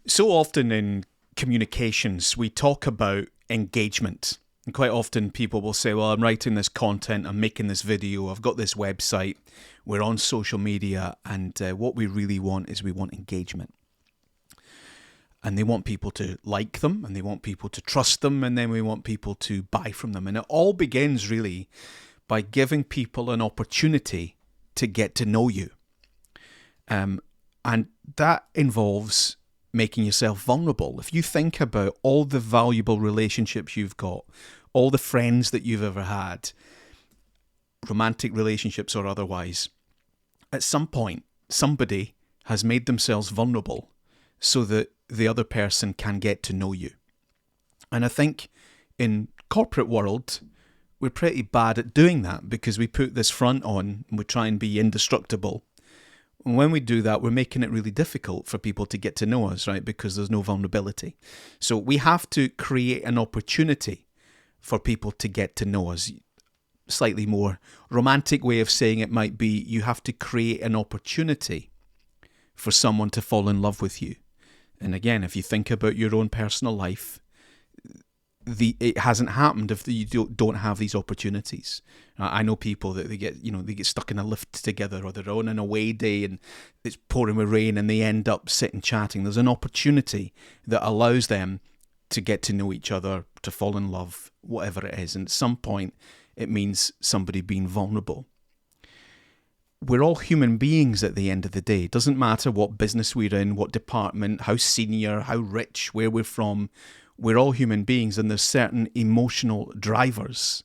So often in communications, we talk about engagement. And quite often people will say, well, I'm writing this content, I'm making this video, I've got this website, we're on social media, and what we really want is we want engagement. And they want people to like them, and they want people to trust them, and then we want people to buy from them. And it all begins really by giving people an opportunity to get to know you. And that involves making yourself vulnerable. If you think about all the valuable relationships you've got, all the friends that you've ever had, romantic relationships or otherwise, at some point, somebody has made themselves vulnerable so that the other person can get to know you. And I think in corporate world, we're pretty bad at doing that because we put this front on and we try and be indestructible. And when we do that, we're making it really difficult for people to get to know us, right? Because there's no vulnerability. So we have to create an opportunity for people to get to know us. Slightly more romantic way of saying it might be you have to create an opportunity for someone to fall in love with you. And again, if you think about your own personal life, it hasn't happened if you don't have these opportunities. I know people that they get stuck in a lift together, or they're on an away day and it's pouring with rain and they end up sitting chatting. There's an opportunity that allows them to get to know each other, to fall in love, whatever it is. And at some point, it means somebody being vulnerable. We're all human beings at the end of the day. It doesn't matter what business we're in, what department, how senior, how rich, where we're from. We're all human beings, and there's certain emotional drivers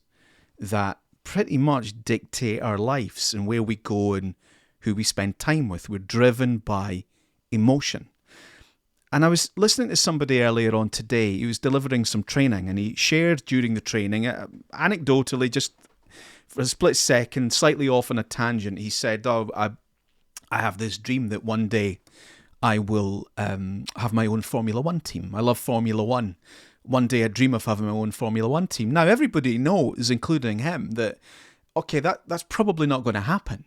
that pretty much dictate our lives and where we go and who we spend time with. We're driven by emotion. And I was listening to somebody earlier on today. He was delivering some training, and he shared during the training, anecdotally, just for a split second, slightly off on a tangent, he said, I have this dream that one day I will have my own Formula One team. I love Formula One. One day I dream of having my own Formula One team. Now, everybody knows, including him, that, okay, that's probably not going to happen.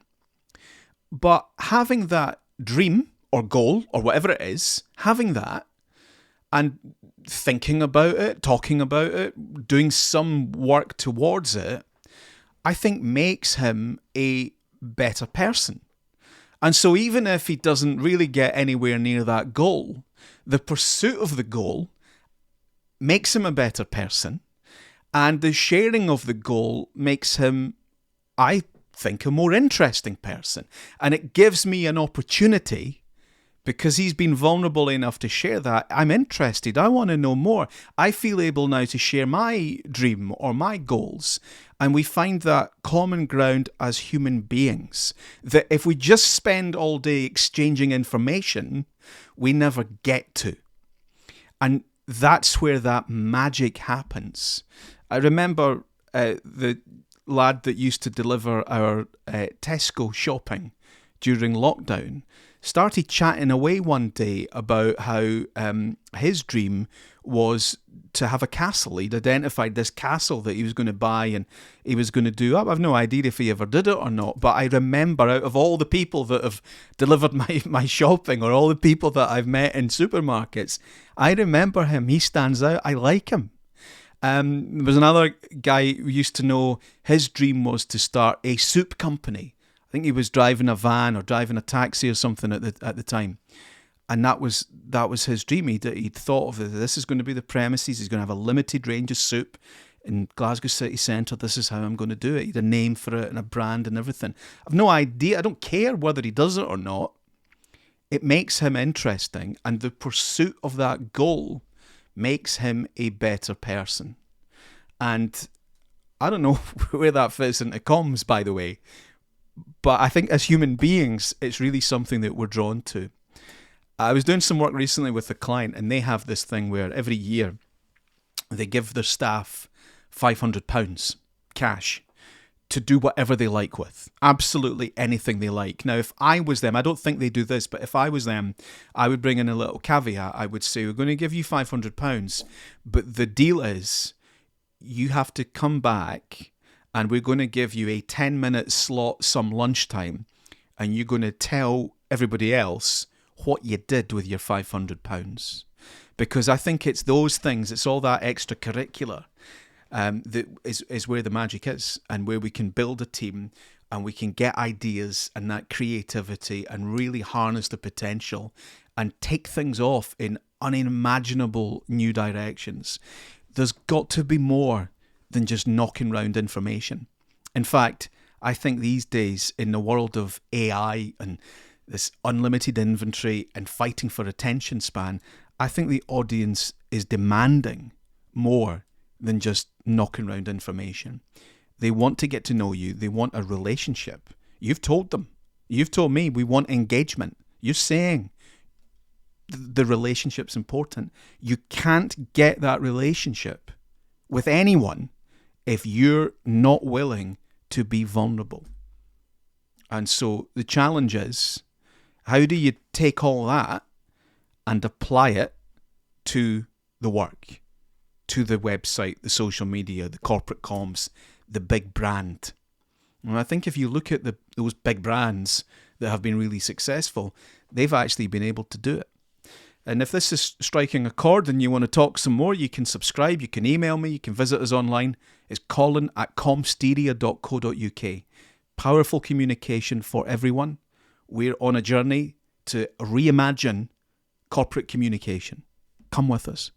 But having that dream or goal or whatever it is, having that and thinking about it, talking about it, doing some work towards it, I think makes him a better person. And so even if he doesn't really get anywhere near that goal, the pursuit of the goal makes him a better person, and the sharing of the goal makes him, I think, a more interesting person. And it gives me an opportunity, because he's been vulnerable enough to share that. I'm interested. I want to know more. I feel able now to share my dream or my goals. And we find that common ground as human beings, that if we just spend all day exchanging information, we never get to. And that's where that magic happens. I remember the lad that used to deliver our Tesco shopping during lockdown started chatting away one day about how his dream was to have a castle. He'd identified this castle that he was going to buy and he was going to do up. I've no idea if he ever did it or not, but I remember out of all the people that have delivered my shopping, or all the people that I've met in supermarkets, I remember him. He stands out. I like him. There was another guy who used to know his dream was to start a soup company. I think he was driving a van or driving a taxi or something at the time. And that was his dream. He'd thought of this is going to be the premises. He's going to have a limited range of soup in Glasgow city centre. This is how I'm going to do it. He had a name for it and a brand and everything. I've no idea. I don't care whether he does it or not. It makes him interesting. And the pursuit of that goal makes him a better person. And I don't know where that fits into comms, by the way. But I think as human beings, it's really something that we're drawn to. I was doing some work recently with a client, and they have this thing where every year they give their staff £500 cash to do whatever they like with. Absolutely anything they like. Now, if I was them, I don't think they do this, but if I was them, I would bring in a little caveat. I would say, we're going to give you £500, but the deal is you have to come back and we're going to give you a 10-minute slot some lunchtime, and you're going to tell everybody else what you did with your £500. because I think it's those things, it's all that extracurricular that is where the magic is, and where we can build a team and we can get ideas and that creativity and really harness the potential and take things off in unimaginable new directions. There's got to be more than just knocking around information. In fact, I think these days in the world of AI and this unlimited inventory and fighting for attention span, I think the audience is demanding more than just knocking around information. They want to get to know you. They want a relationship. You've told them. You've told me we want engagement. You're saying the relationship's important. You can't get that relationship with anyone if you're not willing to be vulnerable. And so the challenge is, how do you take all that and apply it to the work, to the website, the social media, the corporate comms, the big brand? And I think if you look at those big brands that have been really successful, they've actually been able to do it. And if this is striking a chord and you want to talk some more, you can subscribe, you can email me, you can visit us online. It's colin@comsteria.co.uk. Powerful communication for everyone. We're on a journey to reimagine corporate communication. Come with us.